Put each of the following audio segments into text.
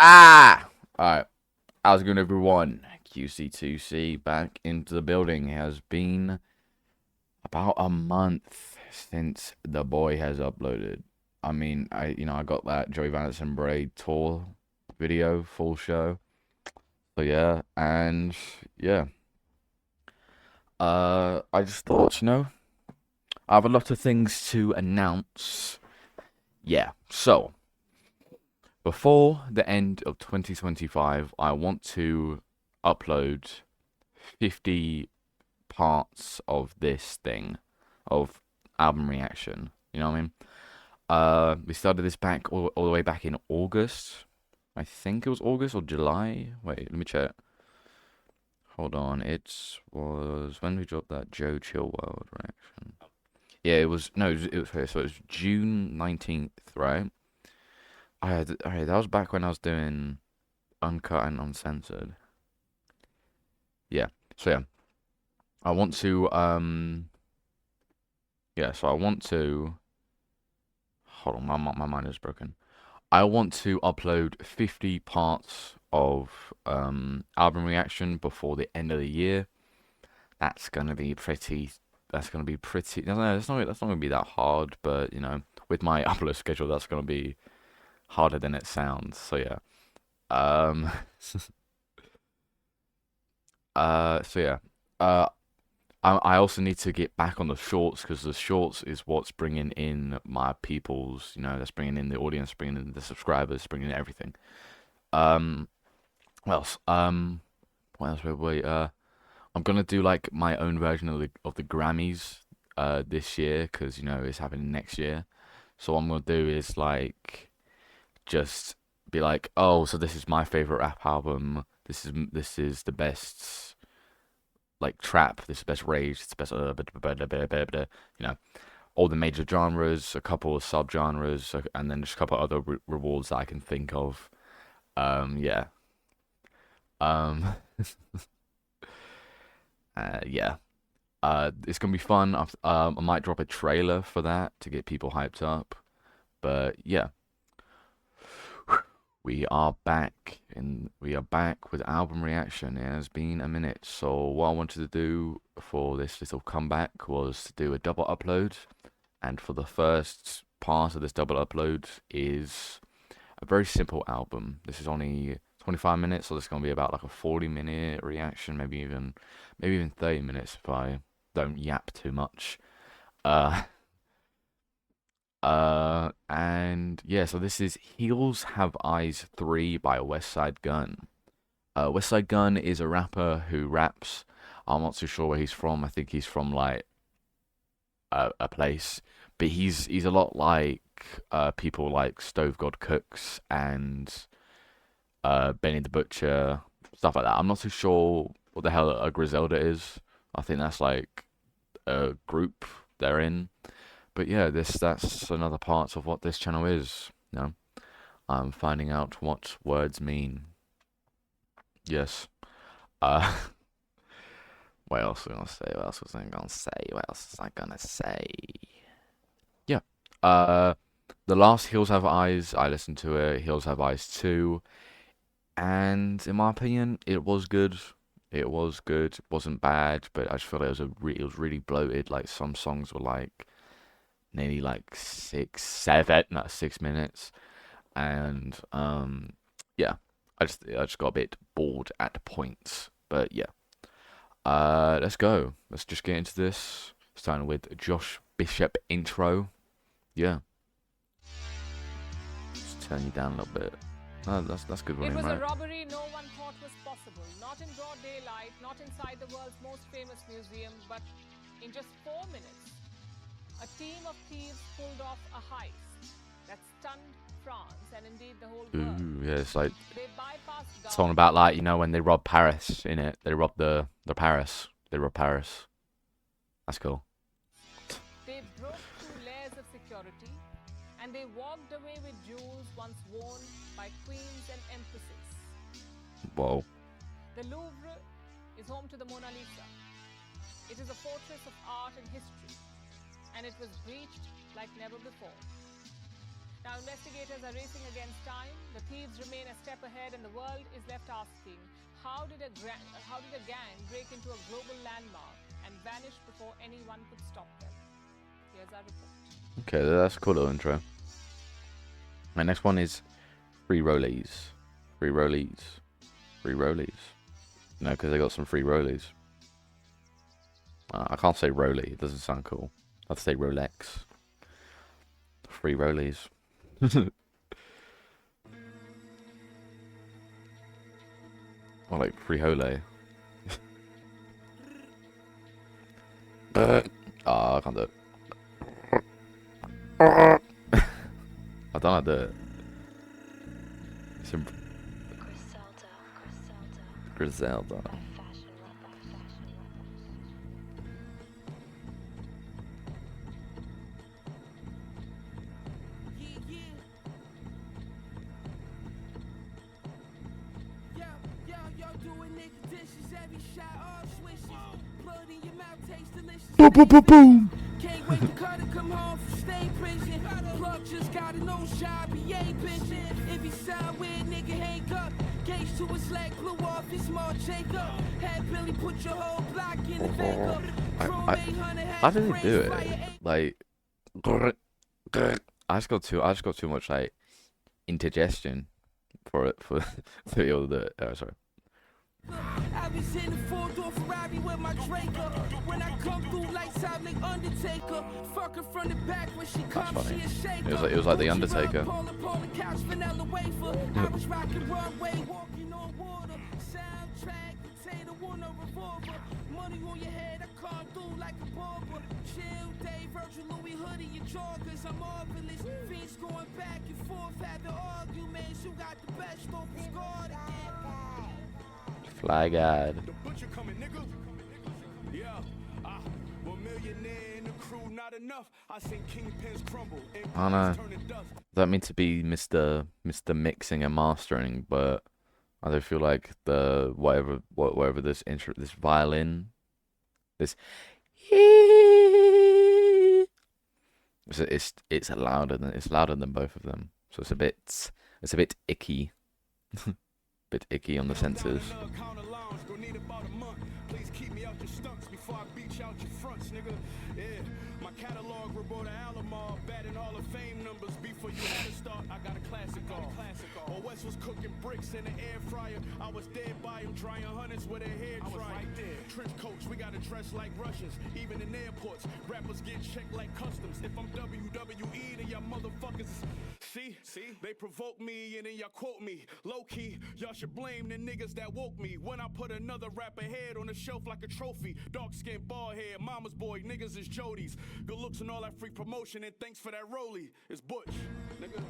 Alright, how's it going, everyone? QC2C back into the building. It has been about a month since the boy has uploaded. I mean, I got that Joey Vanessa and Bray tour video, full show. So yeah, and yeah, I just thought, I have a lot of things to announce. Yeah, so before the end of 2025, I want to upload 50 parts of this thing, of album reaction. You know what I mean? We started this back all the way back in August. I think it was August or July. Wait, let me check. Hold on. It was when we dropped that Joe Chill World reaction. Yeah, it was no, so it was June 19th, right? Alright, that was back when I was doing uncut and uncensored. Yeah. So yeah, I want to yeah, so I want to hold on, my mind is broken. I want to upload 50 parts of album reaction before the end of the year. That's gonna be pretty. That's gonna be pretty. No, that's not gonna be that hard. But with my upload schedule, that's gonna be harder than it sounds. So yeah. Um. So yeah. Uh. I also need to get back on the shorts because the shorts is what's bringing in my peoples. That's bringing in the audience, bringing in the subscribers, bringing in everything. Um. What else? What else? Wait. I'm gonna do like my own version of the Grammys this year because it's happening next year. So what I'm gonna do is like just be like, oh, so this is my favorite rap album. This is the best like trap. This is the best rage. It's the best all the major genres, a couple of subgenres, and then just a couple of other rewards that I can think of. Yeah. Um. Yeah. It's gonna be fun. I might drop a trailer for that to get people hyped up. But yeah, we are back with album reaction. It has been a minute. So what I wanted to do for this little comeback was to do a double upload. And for the first part of this double upload is a very simple album. This is only 25 minutes, so this is gonna be about like a 40-minute reaction, maybe even 30 minutes if I don't yap too much. Uh, and yeah, so this is Heels Have Eyes 3 by Westside Gunn. Westside Gunn is a rapper who raps. I'm not too sure where he's from. I think he's from like a place, but he's a lot like people like Stove God Cooks and Benny the Butcher, stuff like that. I'm not too sure what the hell a Griselda is. I think that's like a group they're in. But yeah, that's another part of what this channel is. I'm finding out what words mean. Yes. Uh, what else was I gonna say? What else was I gonna say? What else was I gonna say? Yeah. Uh, the last Hills Have Eyes, I listened to it. Hills Have Eyes 2, and in my opinion, it was good. It was good. It wasn't bad, but I just felt it was really bloated. Like some songs were like nearly like 6 minutes, and yeah, I just got a bit bored at points. But yeah, let's go. Let's just get into this. Starting with Josh Bishop intro. Yeah, just turn you down a little bit. Oh, that's good It volume, was a right? robbery no one thought was possible. Not in broad daylight, not inside the world's most famous museum, but in just 4 minutes, a team of thieves pulled off a heist that stunned France and indeed the whole world. Ooh, yeah, it's like They bypassed song government. about like when they rob Paris in it. They rob the Paris. They rob Paris. That's cool. They broke through layers of security and they walked away with jewels once worn by queens and empresses. Whoa. The Louvre is home to the Mona Lisa. It is a fortress of art and history, and it was breached like never before. Now, investigators are racing against time. The thieves remain a step ahead, and the world is left asking, how did a gang break into a global landmark and vanish before anyone could stop them? Here's our report. Okay, that's a cool little intro. My next one is free rollies. Free rollies. Free rollies. No, because they got some free rollies. I can't say rollie. It doesn't sound cool. I have to say Rolex. Free rollies. Or like free hole. I can't do it. I don't know how to do it. It's Griselda. Boom, boom, boom, boom. Can't wait to cut and come home from state prison. Plug just got a no job, he ain't bitching. If he sound weird, nigga, hang up. Gauge to his leg, blew off his small Jacob. Had Billy put your whole block in the vapor. How did he do it? Like, I just got too much like indigestion for it to be able to do it. Oh, sorry. I was in the four-door Ferrari with my Draco. When I come through, lights out like Undertaker. Fuck her from the back when she comes, she a shaker. It was like the Undertaker. I was rocking runway, walking on water. Soundtrack, potato on a revolver. Money on your head, I come through like a barber. Chill day, Virgil Louis hoodie, your joggers, I'm marvelous. Fiends going back and forth, having arguments. You got the best open squad again. Fly God. The butcher coming, nigga. Yeah, well, millionaire in the crew, not enough. I seen kingpins crumble. I know. Don't mean to be Mr. Mixing and Mastering, but I do feel like the whatever this intro, this violin, this it's louder than both of them, so it's a bit icky. Bit icky on the senses. Please keep me out your stunts before I beat you out your fronts, nigga. Yeah, my catalog Roberta Alomar, batting Hall of Fame numbers. Before you had to start, I got a classic on. Or West was cooking bricks in the air fryer. I was dead by him, drying hundreds with a hair dryer. Right there. Trench coats, we gotta dress like Russians. Even in airports, rappers get checked like customs. If I'm WWE, then y'all motherfuckers. See, they provoke me and then y'all quote me. Low key, y'all should blame the niggas that woke me. When I put another rapper head on the shelf like a trophy. Dark skin, bald head, mama's boy, niggas is Jodies. Good looks and all that free promotion, and thanks for that rollie. It's Butch, nigga.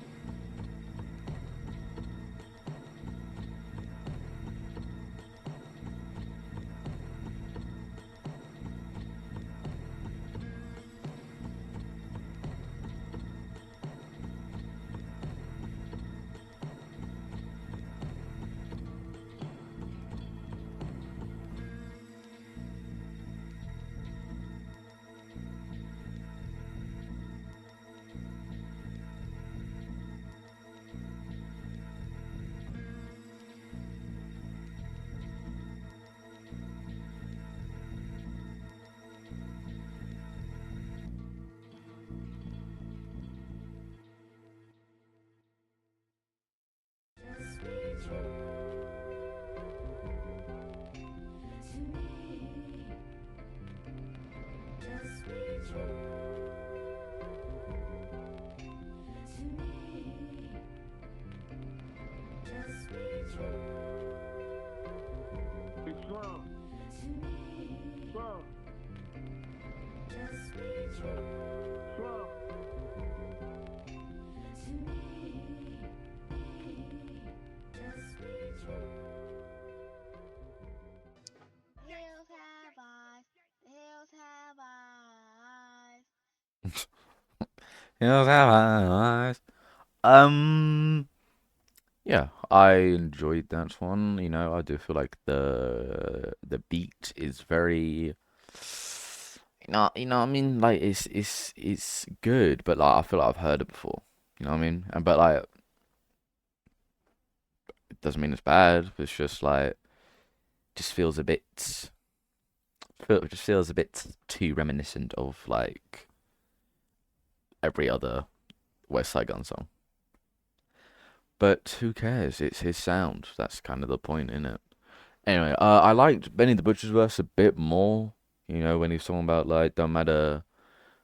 Yeah, I enjoyed that one. You know, I do feel like the beat is very, what I mean, like it's good, but like I feel like I've heard it before. You know what I mean? And but like, it doesn't mean it's bad. It's just like, just feels a bit, it just feels a bit too reminiscent of like every other Westside Gunn song. But who cares? It's his sound. That's kind of the point, in it. Anyway, I liked Benny the Butcher's verse a bit more. You know, when he's talking about like, don't matter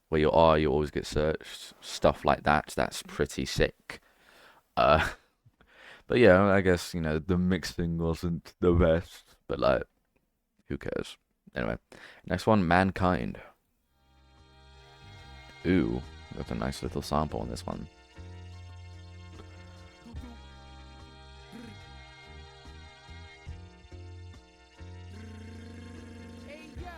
where you are, you always get searched. Stuff like that. That's pretty sick. Uh, but yeah, I guess, the mixing wasn't the best. But like, who cares? Anyway, next one, Mankind. Ooh, that's a nice little sample on this one. Hey yo,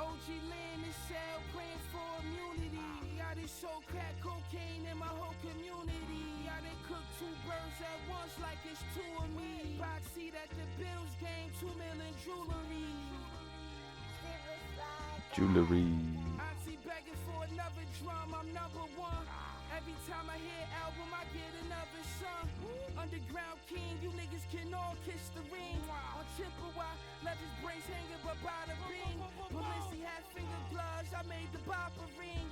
OG land and cell praying for immunity. I done sold crack cocaine in my whole community. I done cooked 2 birds at once like it's 2 of me. Box seat at the Bills game, 2 million jewelry. Jewelry. Auntie begging for another drum, I'm number 1. Every time I hear album, I get another song. Underground king, you niggas can all kiss the ring. On Chippewa, left his brains hanging but by the ring. Balenci had finger gloves, I made the bopper ring.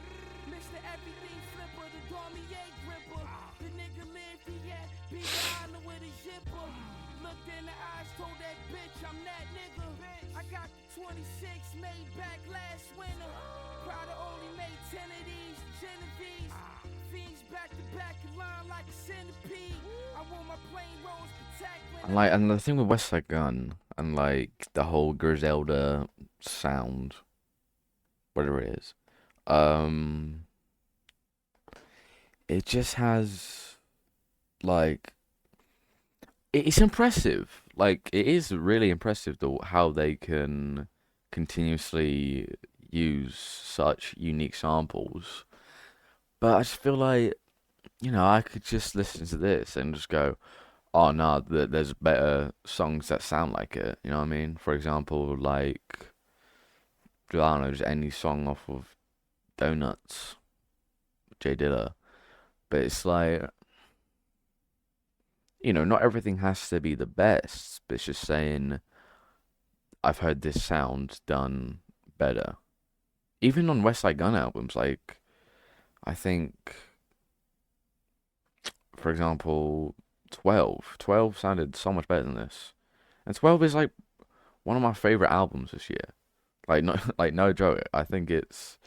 Mr. Everything flipper, the Dormier gripper. The nigga lived, he had be the honor with a zipper. Looked in the eyes, told that bitch I'm that nigga. I got the 26 made back last winter. Prada only made 10 of these, Genovese. Fiends back to back in line like a centipede. I want my plain rose protect. And the thing with Westside Gunn and like the whole Griselda sound, whatever it is, it just has like, it's impressive. Like, it is really impressive how they can continuously use such unique samples. But I just feel like, I could just listen to this and just go, oh no, there's better songs that sound like it. You know what I mean? For example, like, I don't know, just any song off of Donuts, J Dilla. But it's like, not everything has to be the best, but it's just saying, I've heard this sound done better. Even on Westside Gunn albums, like, I think, for example, 12. 12 sounded so much better than this. And 12 is like one of my favorite albums this year. Like, no, like, no joke. I think it's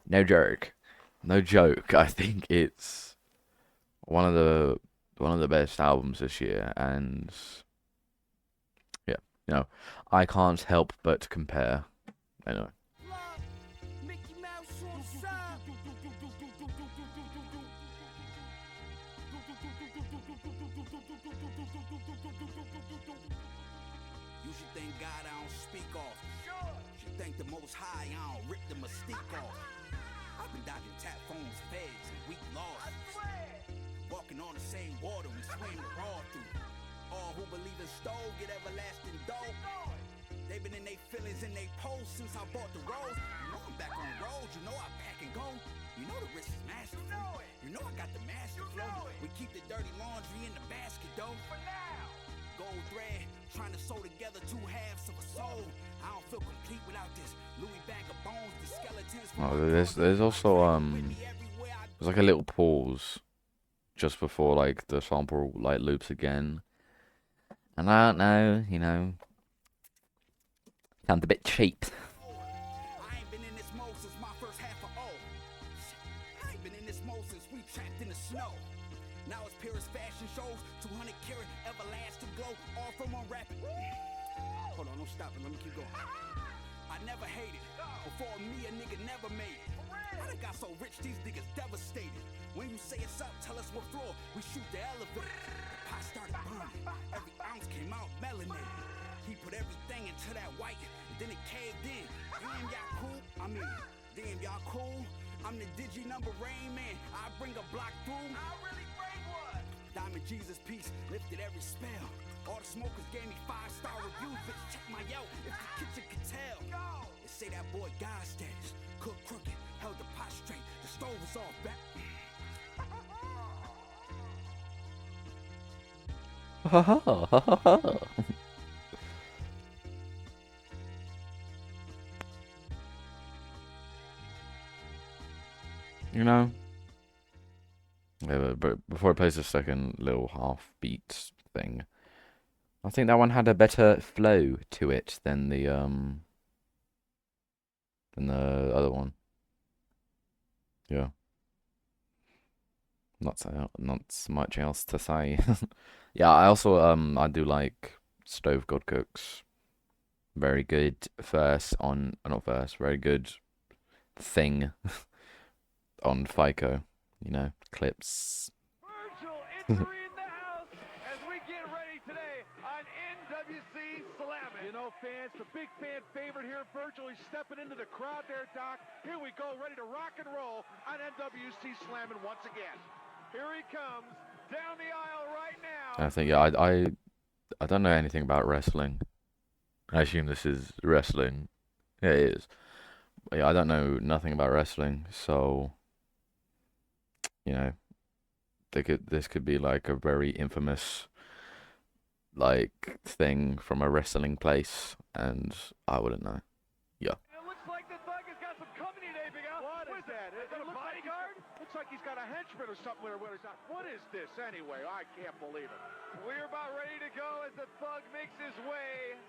no joke. No joke. I think it's one of the best albums this year, and yeah, I can't help but compare. Anyway. Mickey Mouse on side. You should thank God I don't speak off. Should thank the Most High I don't rip the mystique off. I've been dodging tap phones, feds, and weak laws. Walking on the same water we swim the raw through. All who believe in stove get everlasting dough. They been in they feelings and they posts since I bought the rose. You know I'm back on the road, you know I pack and go. You know the wrist is masterful. You know I got the master flow. We keep the dirty laundry in the basket though. For now. Gold thread, trying to sew together 2 halves of a soul. I don't feel complete without this Louis bag of bones, the skeletons. Oh, there's also there's like a little pause just before like the sample like loops again. And I don't know, sounds a bit cheap. I ain't been in this mode since my first half of O. I ain't been in this mode since we trapped in the snow. Now it's Paris fashion shows, 200 karat everlasting glow, all from on rapid. Hold on, don't stop it, let me keep going. I never hated. Before me, a nigga never made it. I done got so rich, these niggas devastated. When you say it's up, tell us what floor. We shoot the elevator. The pot started burning. Every ounce came out melanated. He put everything into that white, and then it caved in. Damn, y'all cool? I mean, damn, y'all cool? I'm the Digi number Rain Man. I bring a block through. I really bring one. Diamond Jesus piece lifted every spell. All the smokers gave me 5-star reviews. Bitch, check my yo if the kitchen could tell. They say that boy God status. Cook crooked, held the pot straight. The stove was off back. ha ha ha ha ha. You know? Yeah, but before it plays the second little half beat thing, I think that one had a better flow to it than the other one. Yeah. Not so much else to say. Yeah, I also I do like Stove God Cooks. Very good verse on not verse, very good thing on FICO. You know, clips. Virgil entering the house as we get ready today on NWC Slamming. You know, fans, the big fan favorite here, Virgil. He's stepping into the crowd there, Doc. Here we go, ready to rock and roll on NWC Slamming once again. Here he comes down the aisle right now. I think yeah, I don't know anything about wrestling. I assume this is wrestling. Yeah, it is. But yeah, I don't know nothing about wrestling, so you know, this could be like a very infamous like thing from a wrestling place, and I wouldn't know. Yeah. It looks like the Thug has got some company today, Big Al. What is that? Is that a bodyguard? Looks like he's got a henchman or something. What is this anyway? I can't believe it. We're about ready to go as the Thug makes his way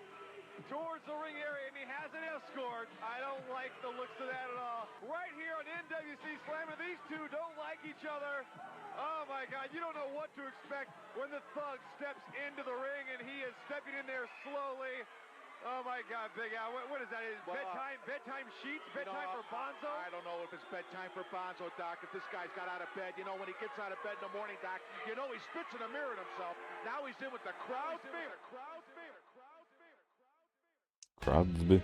towards the ring area, and he has an escort. I don't like the looks of that at all. Right here on NWC Slamming, these two don't like each other. Oh my God, you don't know what to expect when the Thug steps into the ring, and he is stepping in there slowly. Oh my God, Big Al, what is that? Is well, bedtime sheets? Bedtime for Bonzo? I don't know if it's bedtime for Bonzo, Doc. If this guy's got out of bed, you know, when he gets out of bed in the morning, Doc, you know he spits in the mirror at himself. Now he's in with the crowd's favorite. Crosby.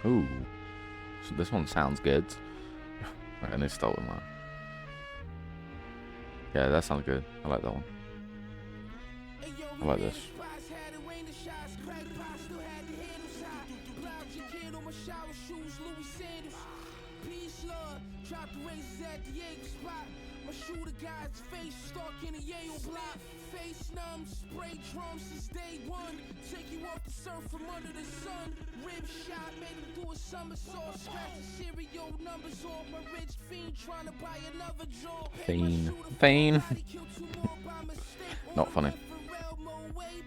Ooh, so this one sounds good. Right, I need to start with mine. Yeah, that sounds good. I like that one. I like this. Drop the razors at the Jaeger spot. My shooter guy's face stuck in a Yale block. Face numb, spray drums since day one. Take you off the surf from under the sun. Rib shot, made him do a somersault. Scratch the serial numbers off. My rich fiend trying to buy another jaw. Fiend. Not funny.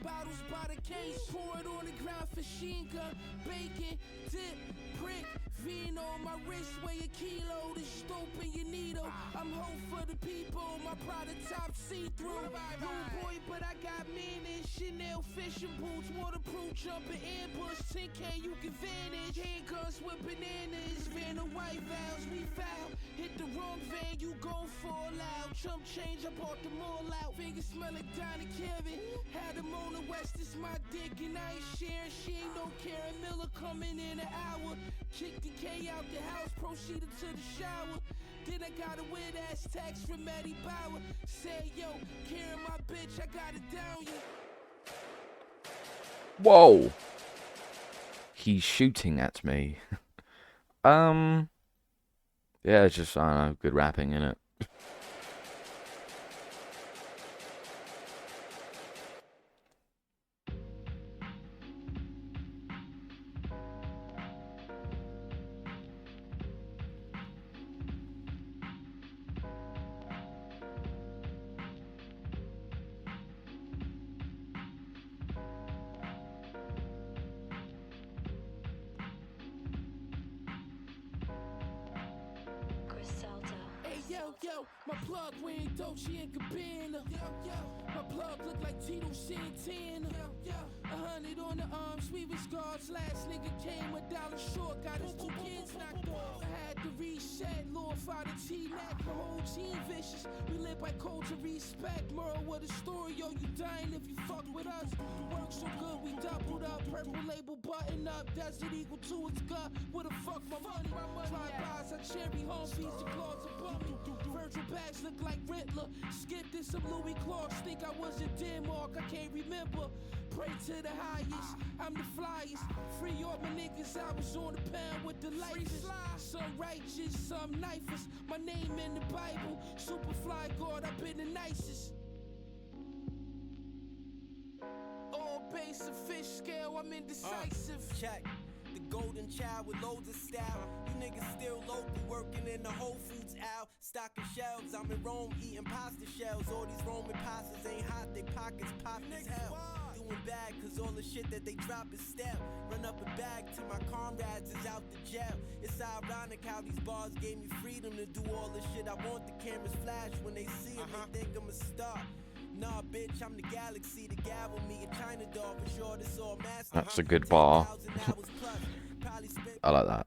Bottles by the case, pour it on the ground, machine gun, bacon, dip, prick, vino, my wrist weigh a kilo, the stope in your needle. I'm home for the people, my product top see-through. No boy, but I got meaning. Chanel fishing boots, waterproof, jumping ambush, 10K you can vanish. Handguns with bananas, van of white vows, we foul. Hit the wrong van, you gon' fall out. Chump change, I bought them all out. Fingers smell like Donna Kevin. Had them on the west, this my dick, and I ain't sharing. She ain't no Karen Miller coming in an hour. Kick the K out the house, proceeded to the shower. Then I got a weird ass text from Maddie Bauer. Said, yo, Karen, my bitch, I got it down you. Whoa. He's shooting at me. Yeah, it's just, I don't know, good rapping in it. Yo, my plug wearing Dolce and Gabbana. My plug look like Tito Santana. 100 on the arms, we was guards. Last nigga came $1 short, got his 2 kids knocked off. I had to reset, Lord Father T-Mac, the whole team vicious. We live by culture, respect. Moral with a story, yo, you dying if you fuck with us. The work so good, we doubled up. Purple label button up, Desert Eagle to its gut. Where the fuck my money? Drive-bys, I cherry home piece, the claws above me. Virtual bags look like Riddler. Skipped in some Louis Clarks, think I was in Denmark, I can't remember. Pray to the highest, I'm the flyest. Free all my niggas, I was on the pound with the lightest. Some righteous, some knifers. My name in the Bible, super fly God, I've been the nicest. a fish scale, I'm indecisive. Check. The golden child with loads of style. You niggas still local, working in the Whole Foods out. Stocking shelves, I'm in Rome eating pasta shells. All these Roman pastas ain't hot, they pockets pop as hell. Doing bad, cause all the shit that they drop is stale. Run up a bag till my comrades is out the jail. It's ironic how these bars gave me freedom to do all the shit I want. The cameras flash when they see it, they think I'm a star. Nah, bitch, I'm the galaxy. The gavel me a China dog for sure. This all master. That's a good bar. I like that.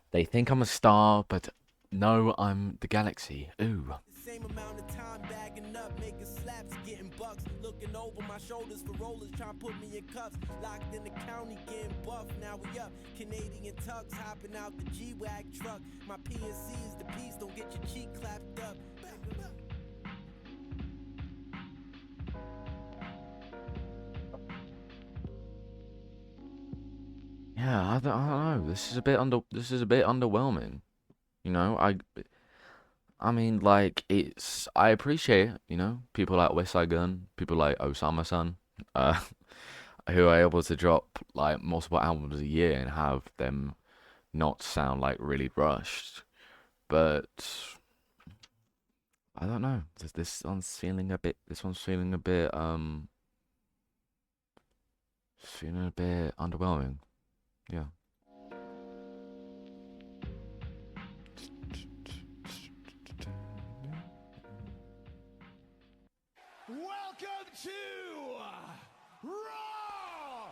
They think I'm a star, but no, I'm the galaxy. Ooh. The same amount of time bagging up, making slaps, getting bucks. Looking over my shoulders for rollers, trying to put me in cuffs. Locked in the county, getting buff. Now we up. Canadian tucks, hopping out the G-Wag truck. My PNC is the piece, don't get your cheek clapped up. Yeah, I don't know. This is a bit underwhelming. You know, I mean, like, I appreciate, you know, people like Westside Gunn, people like Osama-san, uh, who are able to drop, like, multiple albums a year and have them not sound, like, really rushed. But, I don't know. This one's feeling a bit, feeling a bit underwhelming. Yeah. Welcome to Raw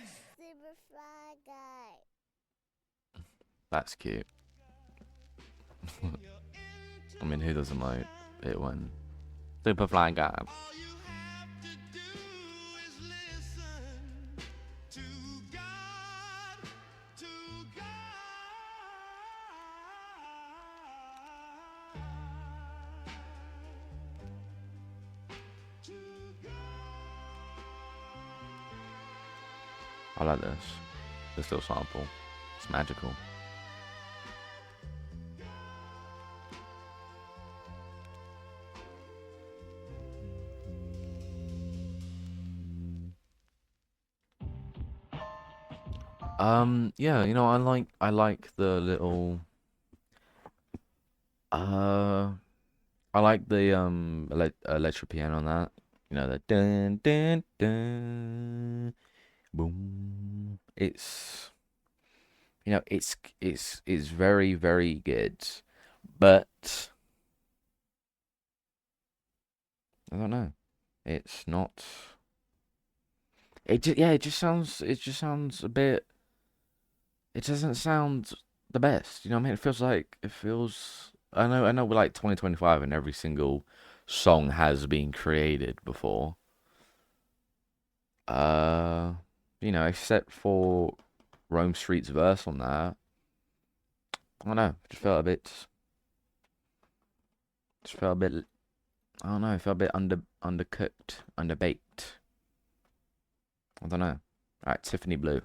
is Superfly guy. That's cute. I mean, who doesn't like it when Superfly guy? all you have to do is listen to God, to I like this. This little sample. It's magical. Yeah, you know, I like the little I like the electric piano on that. You know, the dun dun dun boom. It's, you know, it's very, very good. But I don't know. It's not, it just sounds a bit, it doesn't sound the best. You know what I mean? It feels, I know we're like 2025 and every single song has been created before. You know, except for Rome Street's verse on that. I don't know, I don't know, it felt a bit undercooked, underbaked. I don't know. Alright, Tiffany Blue.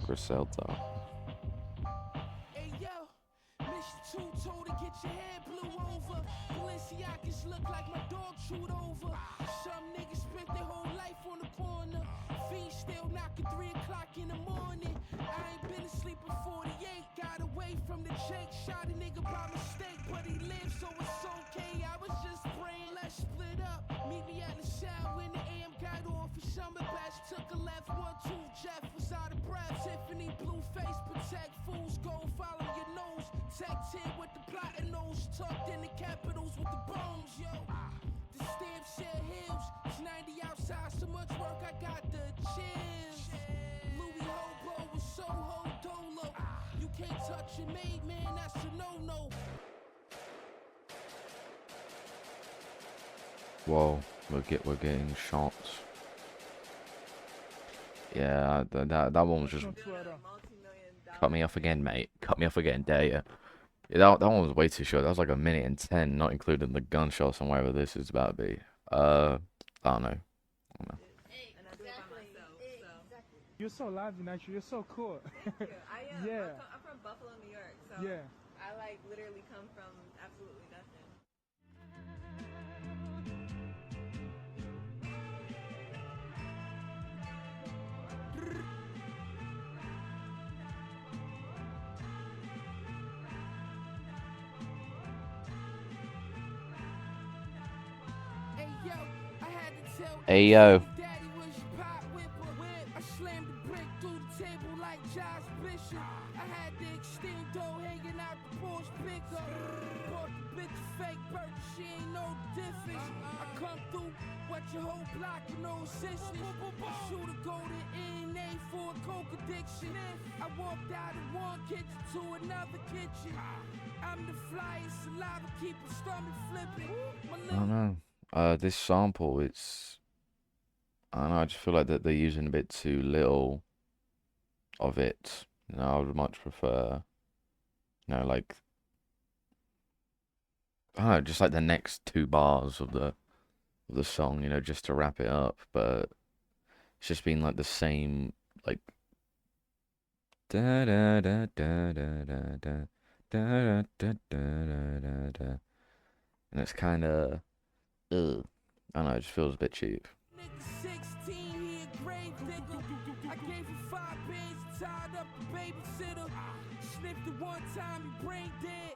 Griselda. Hey yo, Mr. Two-Toe to get your hair blew over. Balenciagas look like my dog chewed over. Some niggas spent their whole life on the corner. Fiends still knocking 3 o'clock in the morning. I ain't been asleep at 48. Got away from the Jake. Shot a nigga by mistake, but he lives, so it's okay. I was just praying, let's split up. Meet me at the cell when the AM got off. A summer batch took a left, 1-2. Jeff was out of breath. Tiffany blue face, protect fools. Go follow your nose. Tech 10 with the plotting nose. Tucked in the capitals with the bones, yo. The stamp said hills. It's 90 outside, so much work, I got the chills. Louis Hobo was Soho Dolo. You can't touch your maid, man, that's a no-no. Whoa, we're getting shots. Yeah, that one was just cut me off again, mate. Cut me off again, dare you? Yeah, that one was way too short. That was like 1:10, not including the gunshots and whatever this is about to be. I don't know. And I do it by myself. So You're so lively, Nitro. You're so cool. thank you. I am. Yeah. I'm from Buffalo, New York. So Yeah. I like literally come from absolutely nothing. Hey yo, I had to tell Hey, yo. Daddy was your pot whipper. I slammed the brick through the table like Josh Bishop. I had the extendo hanging out the Porsche pickup. Bought the bitch fake purchase, she ain't know the difference. I come through, what your whole block with no assistance. Shoot a golden NA for a coke addiction. I walked out of one kitchen to another kitchen. I'm the flyest saliva, keep your stomach flipping. I don't know. This sample, it's, I don't know. I just feel like that they're using a bit too little of it. You know, I would much prefer, like, I don't know, just like the next 2 bars of the song, just to wrap it up. But it's just been like the same, like, da da da da da da da da da da da da, and it's kind of, I don't know, it just feels a bit cheap. Nigga 16, he a grave digger. I gave him 5 bands, tied up the babysitter. Sniffed it one time, he brain dead.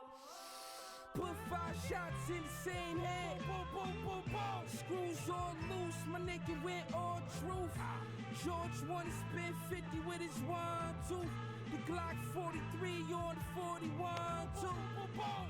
Put 5 shots in the same head. Boom, boom, boom, boom. Screws all loose, my nigga went all truth. George wanna spit 50 with his 1-2. The Glock 43 on the 41 too. Boom, boom.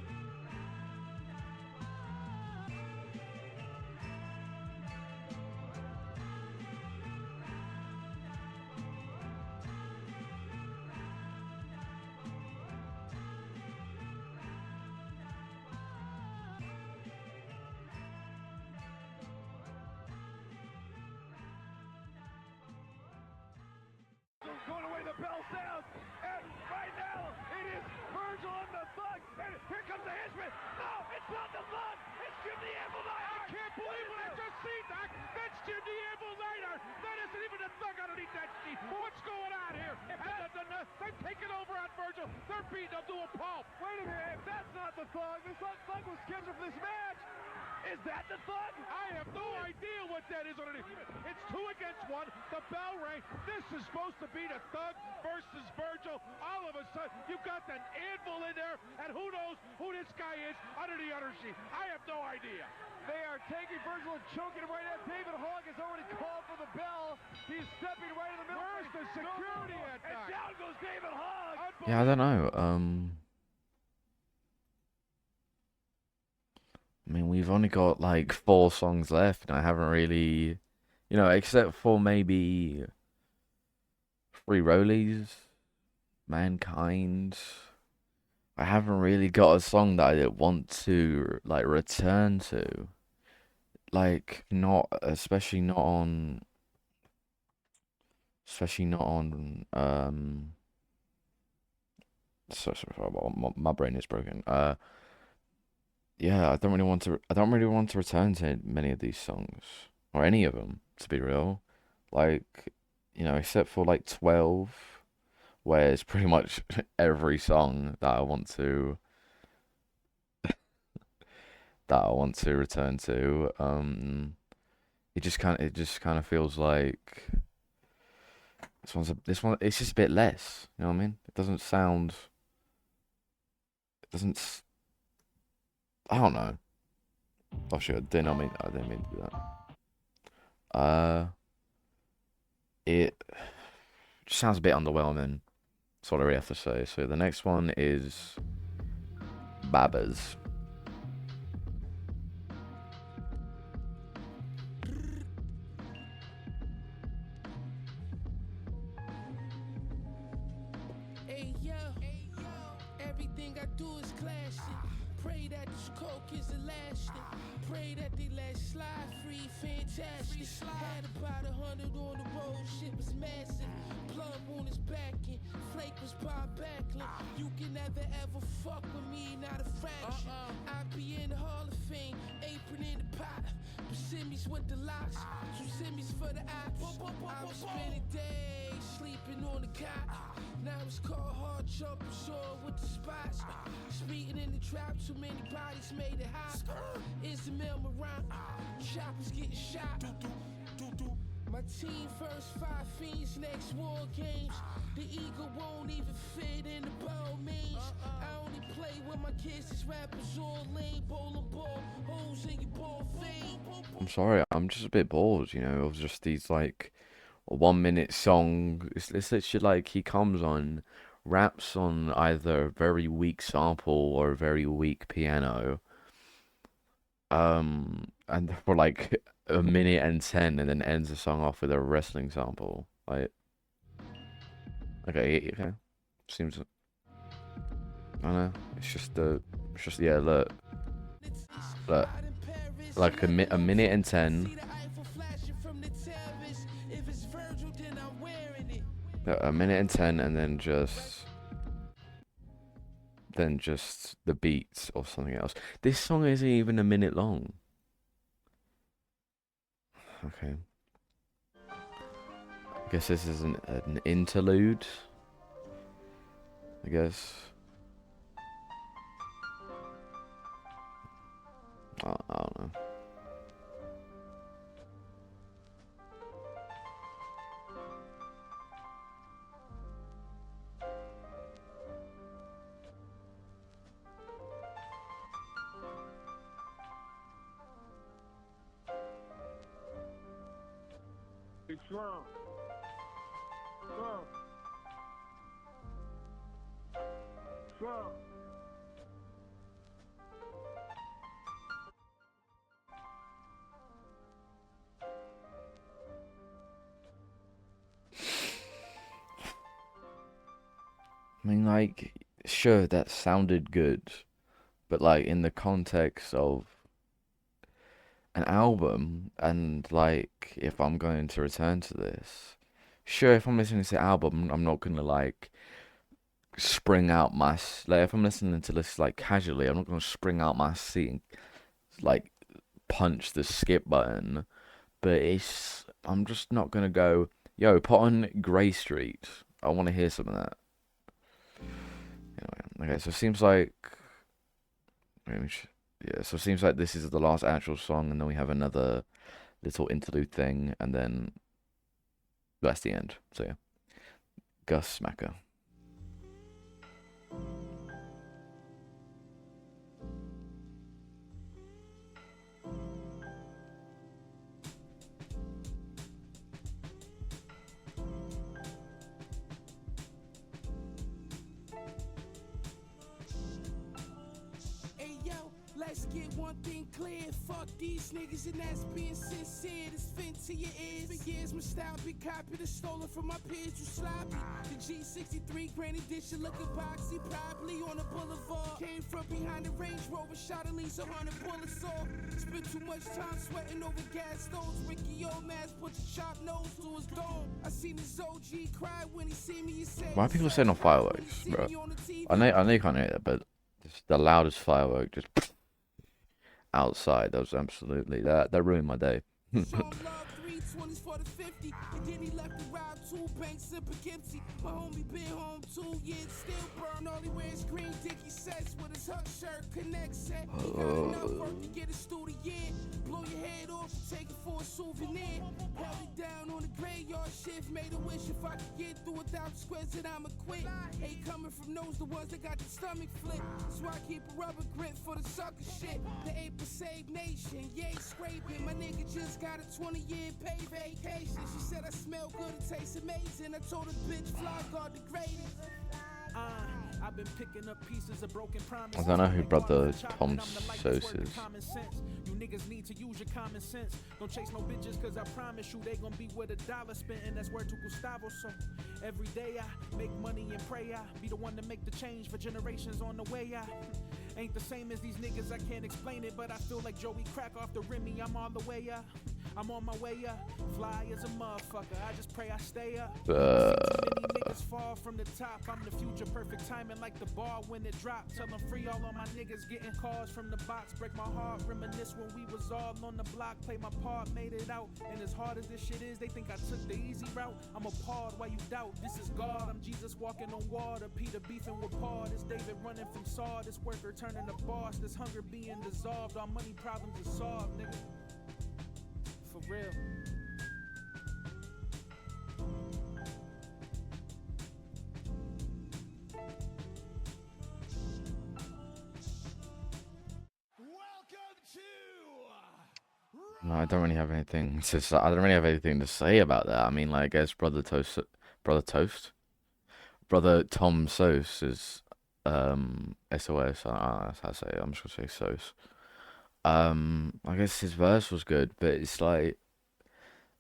Going away, the bell sounds, and right now it is Virgil and the Thug, and here comes the henchman. No, it's not the Thug, it's Jim the Apple Knighter. I can't believe what I just seen, Doc. That's Jim the Apple Knighter. That isn't even the Thug underneath that sheet. What's going on here? And they've taken over on Virgil. They're beating him to a pulp. Wait a minute, if that's not the Thug, the Thug was scheduled for this match. Is that the Thug? I have no idea what that is underneath. It's 2 against 1. The bell rang. This is supposed to be the Thug versus Virgil. All of a sudden, you've got an anvil in there, and who knows who this guy is under the other sheet. I have no idea. They are taking Virgil and choking him right now. David Hogg has already called for the bell. He's stepping right in the middle. Where's the security at? And down goes David Hogg. Yeah, I don't know. I mean, we've only got like 4 songs left, and I haven't really, except for maybe Free Rollies, Mankind, I haven't really got a song that I want to like return to. Like, not, especially not on, sorry, my brain is broken. Yeah, I don't really want to return to many of these songs, or any of them, to be real. Like, except for like 12, where it's pretty much every song that I want to return to. It just kind of feels like this one. It's just a bit less. You know what I mean? It doesn't sound. It doesn't. I don't know. Oh shit! I didn't mean to do that. It just sounds a bit underwhelming. That's what I really have to say. So the next one is Babbers. Hey yo, everything I do is classic. Pray that this coke is elastic. Pray that they let slide free, fantastic. Had about 100 on the road, shit was massive. Plum on his back and Flake was bomb backling. You can never ever fuck with me, not a fraction. I be in the Hall of Fame, apron in the pot. But send me Benz with the locks, two semis for the ops. I was spending days sleeping on the couch. Now it's called hard jumping shore with the spots. Speeding in the trap, too many bodies made it hot. Is the mail around? Choppers getting shot. My team first 5 fiends, next war games. The eagle won't even fit in the ball means. I only play with my kids, these rappers all lame. Bowling ball, holes in your ball fade. I'm sorry, I'm just a bit bored, you know, of just these like 1 minute song. It's literally like he comes on, raps on either a very weak sample or a very weak piano, and for like a minute and 10, and then ends the song off with a wrestling sample. Like, okay, seems, I don't know. It's just yeah. Look, like a minute and 10. A minute and 10, and then just the beats or something else. This song isn't even a minute long. Okay. I guess this is an interlude. I guess. I don't know. Trump. Trump. Trump. I mean, like, sure, that sounded good, but like in the context of an album, and like if I'm going to return to this, sure, if I'm listening to the album, I'm not gonna like spring out my like if I'm listening to this like casually, I'm not gonna spring out my seat and like punch the skip button. But I'm just not gonna go, yo, put on Grey Street. I want to hear some of that. Anyway, okay, so it seems like, yeah, so it seems like this is the last actual song, and then we have another little interlude thing, and then that's the end. So yeah, Gus Smacker. Let's get one thing clear. Fuck these niggas, and that's being sincere. This fin to your ears. For years, my style been copied and stolen from my peers. You sloppy. The G63 granny dish, you looking boxy. Probably on the boulevard. Came from behind the Range Rover, shot at least 100 bullets off. Spent too much time sweating over gas stoves. Ricky old mask put your sharp nose to his dome. I seen his OG cry when he see me. He said, why are people saying no fireworks, bro? I know you can't hear that, but it's the loudest firework just outside. That was absolutely that ruined my day. For the 50, and then he left the ride 2 banks in Poughkeepsie. My homie been home 2 years, still burn. All he wears green Dickie sets with his Huck shirt. Connect set. He got enough work to get a studio in. Blow your head off, take it for a souvenir. Held it down on the graveyard shift. Made a wish if I could get through 1,000 squares that I'ma quit. Ain't coming from those the ones that got the stomach flip. So I keep a rubber grip for the sucker shit. The ape will save nation, yay scraping. My nigga just got a 20-year pay vacation. She said I smell good, it tastes amazing. I told her bitch fly guard degraded. I've been picking up pieces of broken promises. I don't know who brother Tom Sos is. You niggas need to use your common sense. Don't chase no bitches, cause I promise you they gon' be with $1 spent, and that's word to Gustavo. So every day I make money and pray I be the one to make the change for generations on the way. I ain't the same as these niggas, I can't explain it, but I feel like Joey Crack off the Remy, I'm all the way up. I'm on my way up, fly as a motherfucker. I just pray I stay up. Uh, Too many niggas fall from the top. I'm the future, perfect timing like the ball when it dropped. Tell them free all of my niggas getting calls from the box. Break my heart, reminisce when we was all on the block. Play my part, made it out. And as hard as this shit is, they think I took the easy route. I'm appalled while you doubt. This is God, I'm Jesus walking on water. Peter beefing with Paul. This David running from Saul. This worker turning to boss. This hunger being dissolved. Our money problems are solved, nigga. For real. no, I don't really have anything to say. I don't really have anything to say about that. I mean, like, I guess Brother Tom Sos is SOS. That's how I say it. I'm just gonna say Sos. I guess his verse was good, but it's like,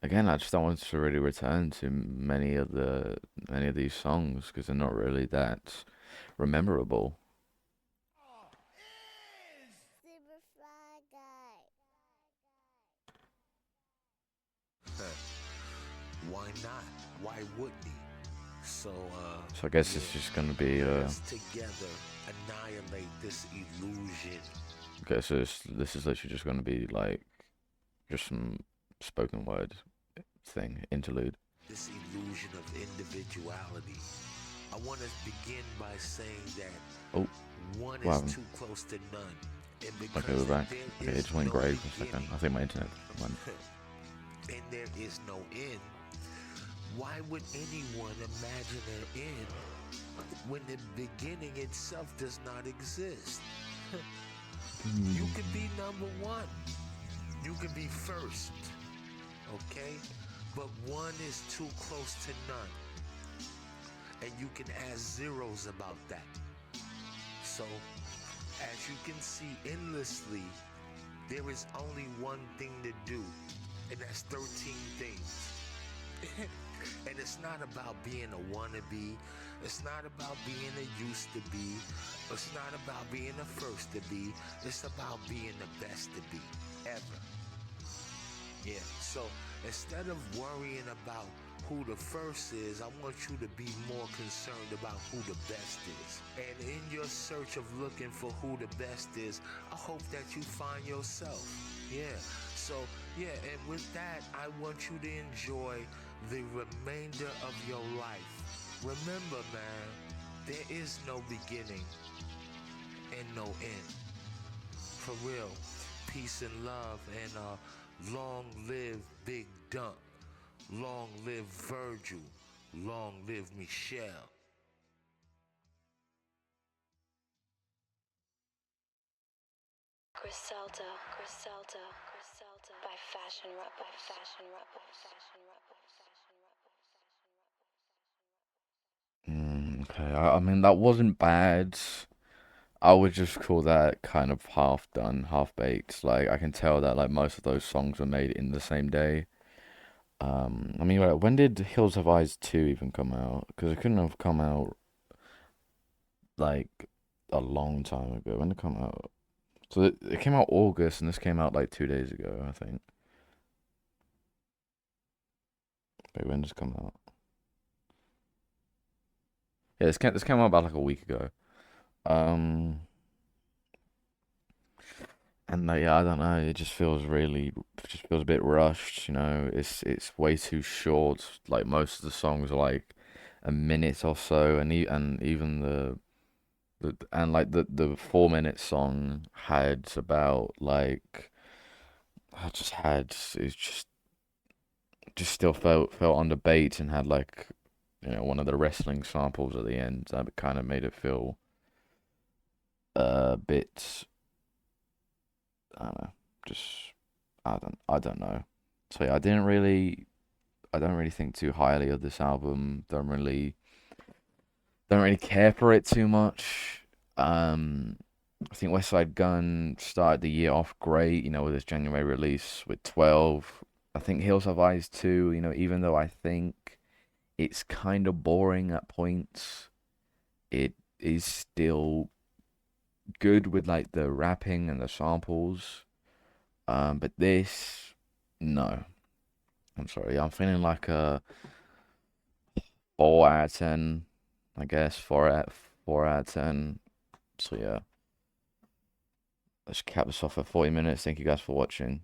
again, I just don't want to really return to many of these songs because they're not really that memorable. Superfly guy. Why not? Why wouldn't he? So So I guess it's just gonna be let's together annihilate this illusion. okay. So this is literally just gonna be like just some spoken word thing interlude. This illusion of individuality. I want to begin by saying that Oh, one wow. is too close to none. And Okay, we're back. Okay, it just went grey for a second. I think my internet went. And there is no end. Why would anyone imagine an end when the beginning itself does not exist? You can be number one. You can be first. Okay? But one is too close to none. And you can add zeros about that. So, as you can see endlessly, there is only one thing to do. And that's 13 things. And it's not about being a wannabe. It's not about being a used to be. It's not about being the first to be. It's about being the best to be, ever. Yeah, so instead of worrying about who the first is, I want you to be more concerned about who the best is. And in your search of looking for who the best is, I hope that you find yourself. Yeah, so yeah, and with that, I want you to enjoy the remainder of your life. Remember, man, there is no beginning and no end. For real, peace and love, and long live Big Dump. Long live Virgil. Long live Michelle. Griselda by Fashion Rap. Okay, I mean that wasn't bad. I would just call that kind of half done, half baked. Like I can tell that like most of those songs were made in the same day. I mean, like, when did Hills Have Eyes 2 even come out? Because it couldn't have come out like a long time ago. When did it come out? So it came out August, and this came out like 2 days ago, I think. Wait, when did this come out? Yeah, this came out about like a week ago. And yeah, I don't know. It just feels a bit rushed. You know, it's way too short. Like most of the songs are like a minute or so, and even the 4 minute song had about like I just had it just still felt underbaked and had like one of the wrestling samples at the end that kind of made it feel a bit. I don't know, just I don't know. So yeah, I don't really think too highly of this album. Don't really care for it too much. I think Westside Gunn started the year off great, with his January release with 12. I think Hills Have Eyes too, even though I think it's kind of boring at points, it is still good with like the rapping and the samples. But this No, I'm sorry. I'm feeling like a 4 out of 10, I guess. 4 out of 10. So yeah, let's cap this off at 40 minutes. Thank you guys for watching.